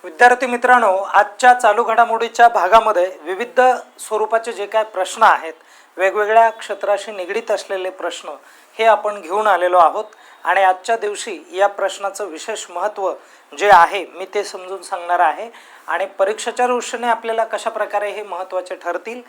विद्यार्थी मित्रांनो, आजच्या चालू घडामोडीच्या भागामध्ये विविध स्वरूपाचे जे काय प्रश्न आहेत, वेगवेगळ्या क्षेत्राशी निगडीत असलेले प्रश्न हे आपण घेऊन आलेलो आहोत. आणि आजच्या दिवशी या प्रश्नाचं विशेष महत्त्व जे आहे मी ते समजून सांगणार आहे. आणि परीक्षेच्या दृष्टीने आपल्याला कशा प्रकारे हे महत्त्वाचे ठरतील,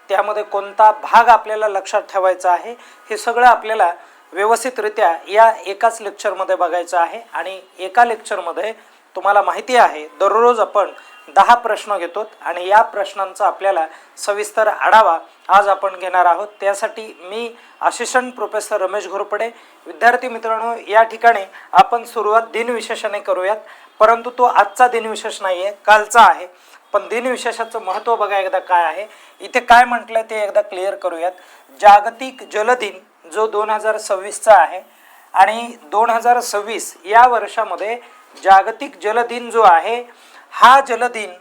त्यामध्ये कोणता भाग आपल्याला लक्षात ठेवायचा आहे, हे सगळं आपल्याला व्यवस्थितरित्या या एकाच लेक्चरमध्ये बघायचं आहे. आणि एका लेक्चरमध्ये तुम्हाला माहिती आहे दररोज आपण 10 प्रश्न घेतो आणि या प्रश्नांचा आपल्याला सविस्तर आढावा आज आपण घेणार आहोत. त्यासाठी मी असिस्टंट प्रोफेसर रमेश घोरपडे. विद्यार्थी मित्रांनो, या ठिकाणी आपण सुरुवात दिनविशेषाने करूयात, परंतु तो आजचा दिनविशेष नाही आहे, कालचा आहे. पण दिनविशेषाचं महत्त्व बघा एकदा काय आहे, इथे काय म्हटलंय ते एकदा क्लिअर करूयात. जागतिक जल दिन जो 2026चा आहे आणि 2026 या वर्षामध्ये जागतिक जलदिन जो आहे, हा जलदिन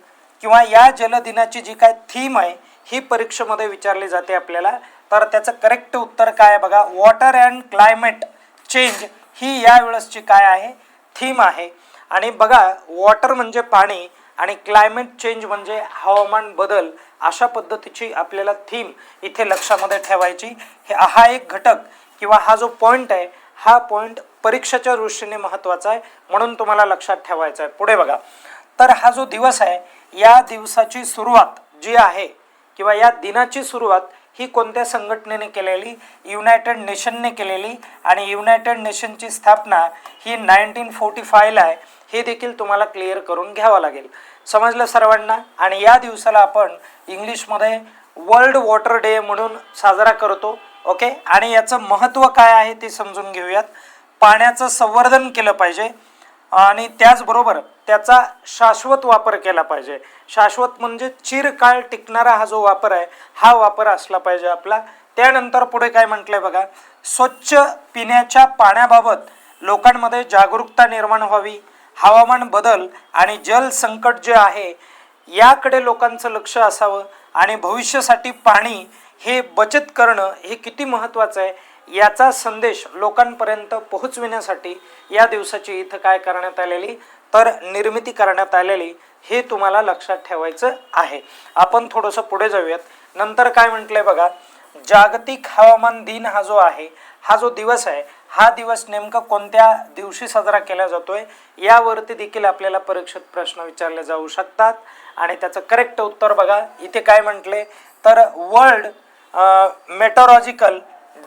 किंवा या जलदिनाची जी काय थीम आहे ही परीक्षेमध्ये विचारली जाते आपल्याला. तर त्याचं करेक्ट उत्तर काय आहे बघा, वॉटर अँड क्लायमेट चेंज ही या वेळेसची काय आहे थीम आहे. आणि बघा, वॉटर म्हणजे पाणी आणि क्लायमेट चेंज म्हणजे हवामान बदल, अशा पद्धतीची आपल्याला थीम इथे लक्षामध्ये ठेवायची. हा एक घटक किंवा हा जो पॉईंट आहे, हा पॉईंट परीक्षेच्या दृष्टीने महत्त्वाचा आहे, म्हणून तुम्हाला लक्षात ठेवायचा आहे. पुढे बघा, तर हा जो दिवस आहे, या दिवसाची सुरुवात जी आहे किंवा या दिनाची सुरुवात ही कोणत्या संघटनेने केलेली, युनायटेड नेशनने केलेली. आणि युनायटेड नेशनची स्थापना ही 1945ला आहे, हे देखील तुम्हाला क्लिअर करून घ्यावं लागेल. समजलं सर्वांना. आणि या दिवसाला आपण इंग्लिशमध्ये वर्ल्ड वॉटर डे म्हणून साजरा करतो. ओके, आणि याचं महत्त्व काय आहे ते समजून घेऊयात. पाण्याचं संवर्धन केलं पाहिजे आणि त्याचबरोबर त्याचा शाश्वत वापर केला पाहिजे. शाश्वत म्हणजे चिरकाळ टिकणारा हा जो वापर आहे, हा वापर असला पाहिजे आपला. त्यानंतर पुढे काय म्हटलंय बघा, स्वच्छ पिण्याच्या पाण्याबाबत लोकांमध्ये जागरूकता निर्माण व्हावी. हवामान बदल आणि जल संकट जे आहे याकडे लोकांचं लक्ष असावं आणि भविष्यासाठी पाणी हे बचत करणं हे किती महत्त्वाचं आहे याचा संदेश लोकांपर्यंत पोहोचविण्यासाठी या दिवसाची इथं काय करण्यात आलेली, तर निर्मिती करण्यात आलेली, हे तुम्हाला लक्षात ठेवायचं आहे. आपण थोडंसं पुढे जाऊयात. नंतर काय म्हटलंय बघा, जागतिक हवामान दिन हा जो आहे, हा जो दिवस आहे, हा दिवस नेमका कोणत्या दिवशी साजरा केला जातोय यावरती देखील आपल्याला परीक्षेत प्रश्न विचारले जाऊ शकतात. आणि त्याचं करेक्ट उत्तर बघा, इथे काय म्हटले, तर वर्ल्ड मेटोरॉलॉजिकल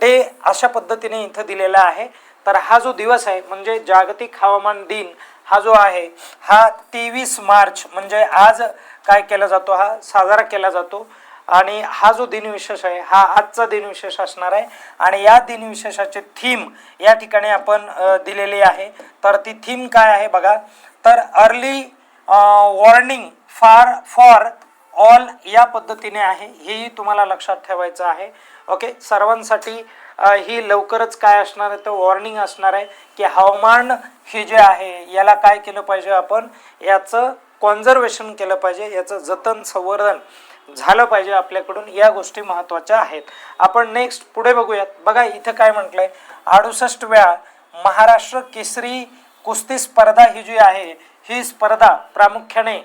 डे अशा पद्धतीने इथं दिलेला आहे. तर हा जो दिवस आहे म्हणजे जागतिक हवामान दिन हा जो आहे, हा 23 मार्च म्हणजे आज काय केला जातो, हा साजरा केला जातो. आणि हा जो दिनविशेष आहे हा आजचा दिनविशेष असणार आहे. आणि या दिनविशेषाची थीम या ठिकाणी आपण दिलेली आहे. तर ती थीम काय आहे बघा, तर अर्ली वॉर्निंग फॉर ऑल या पद्धतीने आहे, हेही तुम्हाला लक्षात ठेवायचं आहे. ओके, सर्वांसाठी ही लवकरच काय असणार आहे, तर वॉर्निंग असणार आहे की हवामान हे जे आहे याला काय केलं पाहिजे, आपण याचं कॉन्झर्वेशन केलं पाहिजे, याचं जतन संवर्धन झालं पाहिजे आपल्याकडून. या गोष्टी महत्त्वाच्या आहेत. आपण नेक्स्ट पुढे बघूयात. बघा इथं काय म्हटलंय, 68 वेळा महाराष्ट्र केसरी कुस्ती स्पर्धा ही जी आहे, ही स्पर्धा प्रामुख्याने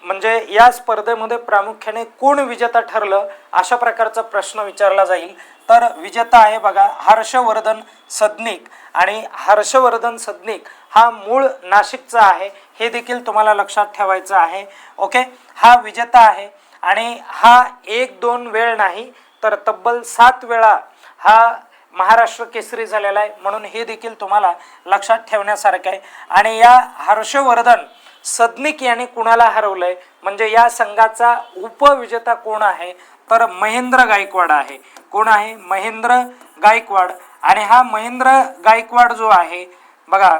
म्हणजे या स्पर्धेमध्ये प्रामुख्याने कोण विजेता ठरलं अशा प्रकारचा प्रश्न विचारला जाईल. तर विजेता आहे बघा हर्षवर्धन सदनिक. आणि हर्षवर्धन सदनिक हा मूळ नाशिकचा आहे, हे देखील तुम्हाला लक्षात ठेवायचं आहे. ओके, हा विजेता आहे आणि हा 1-2 वेळ नाही तर तब्बल 7 वेळा हा महाराष्ट्र केसरी झालेला आहे, म्हणून हे देखील तुम्हाला लक्षात ठेवण्यासारखं आहे. आणि या हर्षवर्धन सदनिक याने कुणाला हरवलंय, म्हणजे या संघाचा उपविजेता कोण आहे, तर महेंद्र गायकवाड आहे. कोण आहे, महेंद्र गायकवाड. आणि हा महेंद्र गायकवाड जो आहे बघा,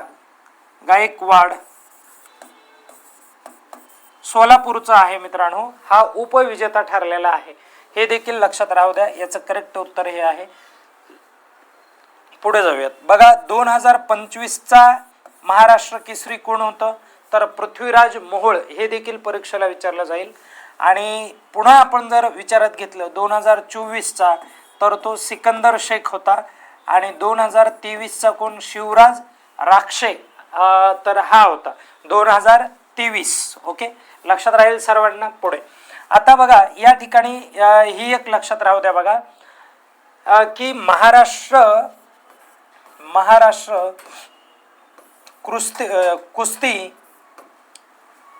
गायकवाड सोलापूरचा आहे मित्रांनो, हा उपविजेता ठरलेला आहे, हे देखील लक्षात राहू द्या. याचं करेक्ट उत्तर हे आहे. पुढे जाऊयात. बघा 2025चा महाराष्ट्र केसरी कोण होतं, तर पृथ्वीराज मोहोळ, हे देखील परीक्षेला विचारलं जाईल. आणि पुन्हा आपण जर विचारात घेतलं 2024चा, तर तो सिकंदर शेख होता. आणि 2023चा कोण, शिवराज राक्षे, तर हा होता. 2023 2023. ओके, लक्षात राहील सर्वांना. पुढे आता बघा या ठिकाणी ही एक लक्षात राहू द्या बघा की महाराष्ट्र कुस्ती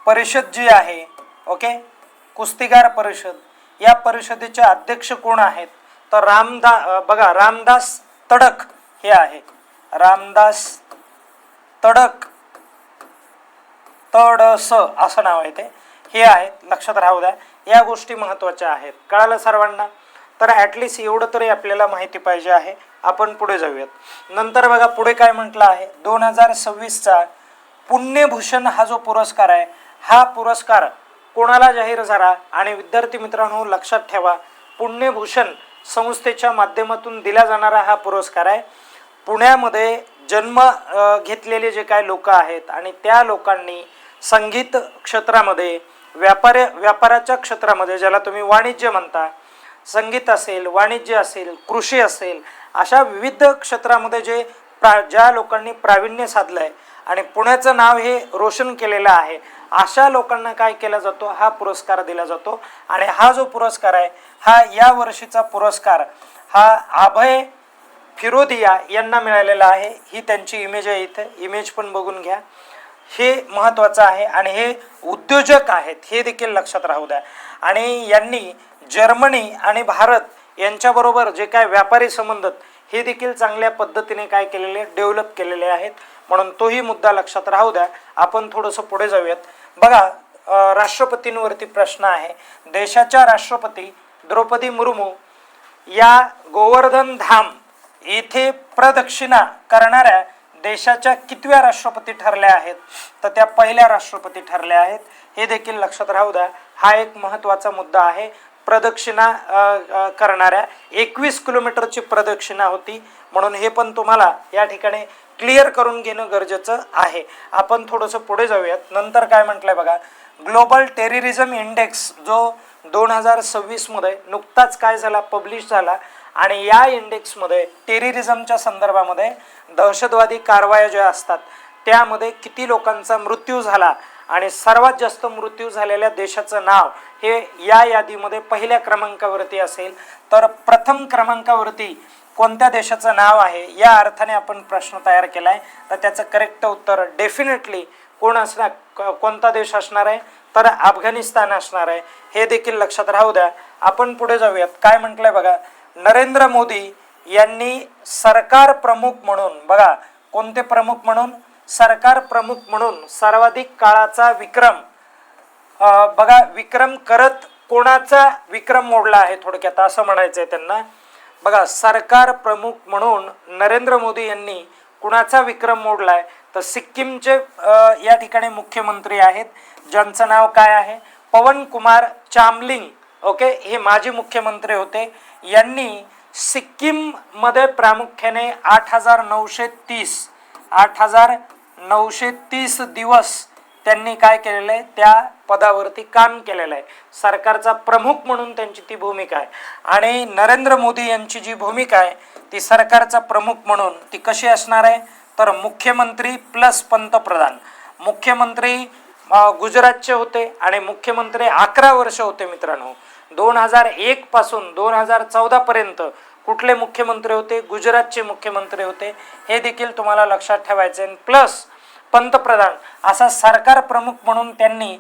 परिषद जी आहे, ओके, कुस्तीगार परिषद, या परिषदेचे अध्यक्ष कोण आहेत? तर रामदास तडक हे आहे. रामदास तडक, तडस असं नाव आहे ते, हे आहेत. लक्षात राहू द्या, या गोष्टी महत्त्वाच्या आहेत. कळालं सर्वांना? तर ॲटलिस्ट एवढं तरी आपल्याला माहिती पाहिजे आहे. आपण पुढे जाऊयात. नंतर बघा पुढे काय म्हटलं आहे, 2026चा पुण्यभूषण हा जो पुरस्कार आहे, हा पुरस्कार कोणाला जाहीर झाला? आणि विद्यार्थी मित्रांनो लक्षात ठेवा, पुण्यभूषण संस्थेच्या माध्यमातून दिला जाणारा हा पुरस्कार आहे. पुण्यामध्ये जन्म घेतलेले जे काय लोक आहेत आणि त्या लोकांनी संगीत क्षेत्रामध्ये, व्यापाराच्या क्षेत्रामध्ये, ज्याला तुम्ही वाणिज्य म्हणता, संगीत असेल, वाणिज्य असेल, कृषी असेल, अशा विविध क्षेत्रामध्ये ज्या लोकांनी प्रावीण्य साधलं आहे आणि पुण्याचं नाव हे रोशन केलेलं आहे, अशा लोकांना काय केला जातो? हा पुरस्कार दिला जातो. आणि हा जो पुरस्कार आहे, हा या वर्षीचा पुरस्कार हा अभय फिरोदिया यांना मिळालेला आहे. ही त्यांची इमेज आहे, इथे इमेज पण बघून घ्या. हे महत्त्वाचं आहे आणि हे उद्योजक आहेत, हे देखील लक्षात राहू द्या. आणि यांनी जर्मनी आणि भारत यांच्याबरोबर जे काय व्यापारी संबंध हे देखील चांगल्या पद्धतीने काय केलेले, डेव्हलप केलेले आहेत. म्हणून तोही मुद्दा लक्षात राहू द्या. आपण थोडंसं पुढे जाऊयात. बघा राष्ट्रपतींवरती प्रश्न आहे. देशाच्या राष्ट्रपती द्रौपदी मुर्मू या गोवर्धन धाम येथे प्रदक्षिणा करणाऱ्या देशाच्या कितव्या राष्ट्रपती ठरल्या आहेत? तर त्या पहिल्या राष्ट्रपती ठरल्या आहेत. हे देखील लक्षात राहू द्या. हा एक महत्त्वाचा मुद्दा आहे. प्रदक्षिणा करणाऱ्या 21 किलोमीटरची प्रदक्षिणा होती, म्हणून हे पण तुम्हाला या ठिकाणी क्लिअर करून घेणं गरजेचं आहे. आपण थोडंसं पुढे जाऊयात. नंतर काय म्हटलंय बघा, ग्लोबल टेररिझम इंडेक्स जो 2026 मध्ये नुकताच काय झाला, पब्लिश झाला. आणि या इंडेक्समध्ये टेररिझमच्या संदर्भामध्ये दहशतवादी कारवाया ज्या असतात त्यामध्ये किती लोकांचा मृत्यू झाला आणि सर्वात जास्त मृत्यू झालेल्या देशाचं नाव हे या यादीमध्ये पहिल्या क्रमांकावरती असेल. तर प्रथम क्रमांकावरती कोणत्या देशाचं नाव आहे, या अर्थाने आपण प्रश्न तयार केला आहे. तर त्याचं करेक्ट उत्तर डेफिनेटली कोण असणार, कोणता देश असणार आहे? तर अफगाणिस्तान असणार आहे. हे देखील लक्षात राहू द्या. आपण पुढे जाऊयात. काय म्हटलंय बघा, नरेंद्र मोदी यांनी सरकार प्रमुख म्हणून, बघा कोणते प्रमुख म्हणून, सरकार प्रमुख म्हणून सर्वाधिक काळाचा विक्रम, बघा विक्रम करत कोणाचा विक्रम मोडला आहे, थोडक्यात असं म्हणायचंय त्यांना. बघा सरकार प्रमुख म्हणून नरेंद्र मोदी यांनी कुणाचा विक्रम मोडलाय? तर सिक्कीमचे या ठिकाणी मुख्यमंत्री आहेत, ज्यांचं नाव काय आहे, पवन कुमार चामलिंग. ओके, हे माजी मुख्यमंत्री होते. यांनी सिक्कीम मध्ये प्रामुख्याने 8,930 दिवस त्यांनी काय केलेलं आहे, त्या पदावरती काम केलेलं आहे. सरकारचा प्रमुख म्हणून त्यांची ती भूमिका आहे. आणि नरेंद्र मोदी यांची जी भूमिका आहे ती सरकारचा प्रमुख म्हणून ती कशी असणार आहे? तर मुख्यमंत्री प्लस पंतप्रधान. मुख्यमंत्री गुजरातचे होते आणि मुख्यमंत्री 11 वर्ष होते मित्रांनो. 2001 पासून 2014 पर्यंत कुठले मुख्यमंत्री होते? गुजरातचे मुख्यमंत्री होते. हे देखील तुम्हाला लक्षात ठेवायचे. प्लस पंतप्रधान असा सरकार प्रमुख म्हणून त्यांनी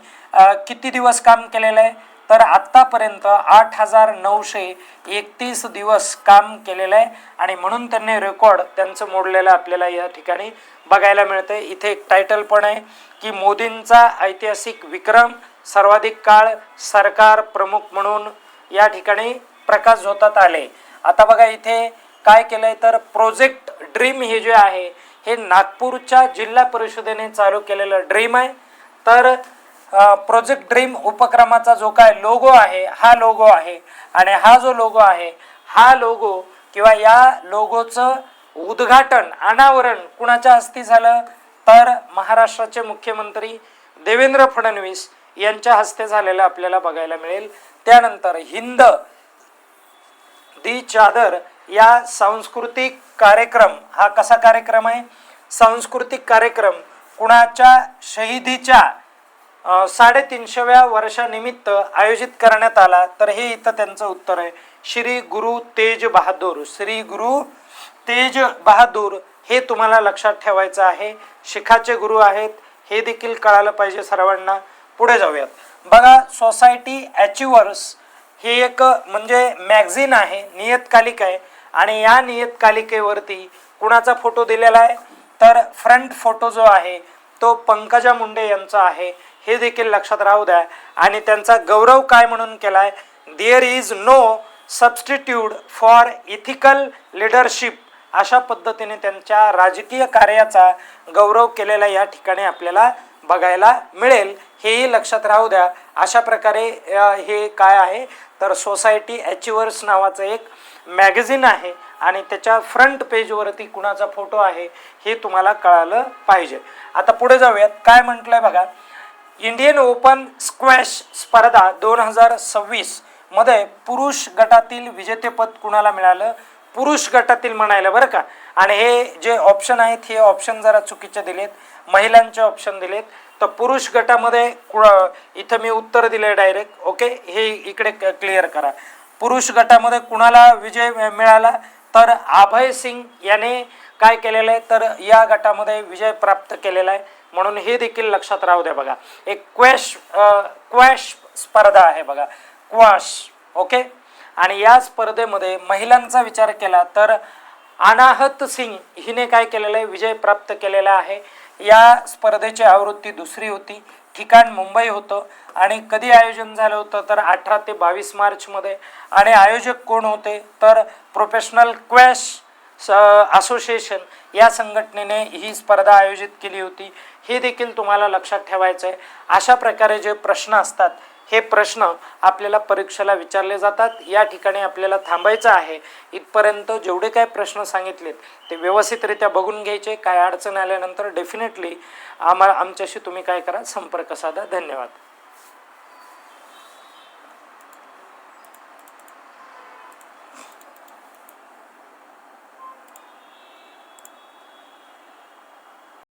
किती दिवस काम केलेलं आहे? तर आत्तापर्यंत 8,931 दिवस काम केलेलं आहे. आणि म्हणून त्यांनी रेकॉर्ड त्यांचं मोडलेलं आपल्याला या ठिकाणी बघायला मिळते. इथे एक टायटल पण आहे की मोदींचा ऐतिहासिक विक्रम, सर्वाधिक काळ सरकार प्रमुख म्हणून या ठिकाणी प्रकाश झोतात आले. आता बघा इथे काय केलंय, तर प्रोजेक्ट ड्रीम हे जे आहे हे नागपूरच्या जिल्हा परिषदेने चालू केलेलं ड्रीम आहे. तर प्रोजेक्ट ड्रीम उपक्रमाचा जो काय लोगो आहे हा लोगो आहे. आणि हा जो लोगो आहे हा लोगो किंवा या लोगोचं उद्घाटन, अनावरण कुणाच्या हस्ते झालं? तर महाराष्ट्राचे मुख्यमंत्री देवेंद्र फडणवीस यांच्या हस्ते झालेलं आपल्याला बघायला मिळेल. त्यानंतर हिंद दी चादर या सांस्कृतिक कार्यक्रम, हा कसा कार्यक्रम आहे? सांस्कृतिक कार्यक्रम कुणाच्या शहीदीच्या 350व्या वर्षानिमित्त आयोजित करण्यात आला, तर हे इथं त्यांचं उत्तर आहे श्री गुरु तेज बहादूर. श्री गुरु तेज बहादूर हे तुम्हाला लक्षात ठेवायचं आहे. शिखाचे गुरु आहेत हे देखील कळालं पाहिजे सर्वांना. पुढे जाऊयात. बघा, सोसायटी अचिव्हर्स ही एक म्हणजे मॅगझिन आहे, नियतकालिक आहे. आणि या नियतकालिकेवरती कुणाचा फोटो दिलेला आहे, तर फ्रंट फोटो जो आहे तो पंकजा मुंडे यांचा आहे, हे देखील लक्षात राहू द्या. आणि त्यांचा गौरव काय म्हणून केलाय, there is no substitute for ethical leadership. अशा पद्धतीने त्यांच्या राजकीय कार्याचा गौरव केलेला या ठिकाणी आपल्याला बघायला मिळेल, हेही लक्षात राहू द्या. अशा प्रकारे हे काय आहे, तर सोसायटी अचिव्हर्स नावाचं एक मॅगझिन आहे आणि त्याच्या फ्रंट पेजवरती कुणाचा फोटो आहे हे तुम्हाला कळालं पाहिजे. आता पुढे जाऊयात. काय म्हटलंय बघा, इंडियन ओपन स्क्वॅश स्पर्धा 2026 मध्ये पुरुष गटातील विजेतेपद कुणाला मिळालं, पुरुष गटातील म्हणायला बरं का. आणि हे जे ऑप्शन आहेत हे ऑप्शन जरा चुकीचे दिलेत, महिलांचे ऑप्शन दिलेत. तर पुरुष गटामध्ये इथं मी उत्तर दिले डायरेक्ट. ओके, हे इकडे क्लिअर करा. पुरुष गटामध्ये कुणाला विजय मिळाला, तर अभय सिंग याने काय केलेलं आहे, तर या गटामध्ये विजय प्राप्त केलेला आहे. म्हणून हे देखील लक्षात राहू द्या. बघा, एक क्वॅश स्पर्धा आहे बघा, क्वॅश. ओके, आणि या स्पर्धेमध्ये महिलांचा विचार केला तर अनाहत सिंग हिने काय केलेलं आहे, विजय प्राप्त केलेला आहे. या स्पर्धेची आवृत्ती दुसरी होती, ठिकाण मुंबई होतं. आणि कधी आयोजन झालं होतं, तर 18 ते 22 मार्चमध्ये. आणि आयोजक कोण होते, तर प्रोफेशनल क्वॅश असोसिएशन या संघटनेने ही स्पर्धा आयोजित केली होती. हे देखील तुम्हाला लक्षात ठेवायचं आहे. अशा प्रकारे जे प्रश्न असतात हे प्रश्न आपल्याला परीक्षेला विचारले जातात. या ठिकाणी आपल्याला थांबायचं आहे. इथपर्यंत जेवढे काय प्रश्न सांगितलेत ते व्यवस्थितरित्या बघून घ्यायचे. काय अडचण आल्यानंतर डेफिनेटली आमच्याशी तुम्ही काय करा, संपर्क साधा. धन्यवाद.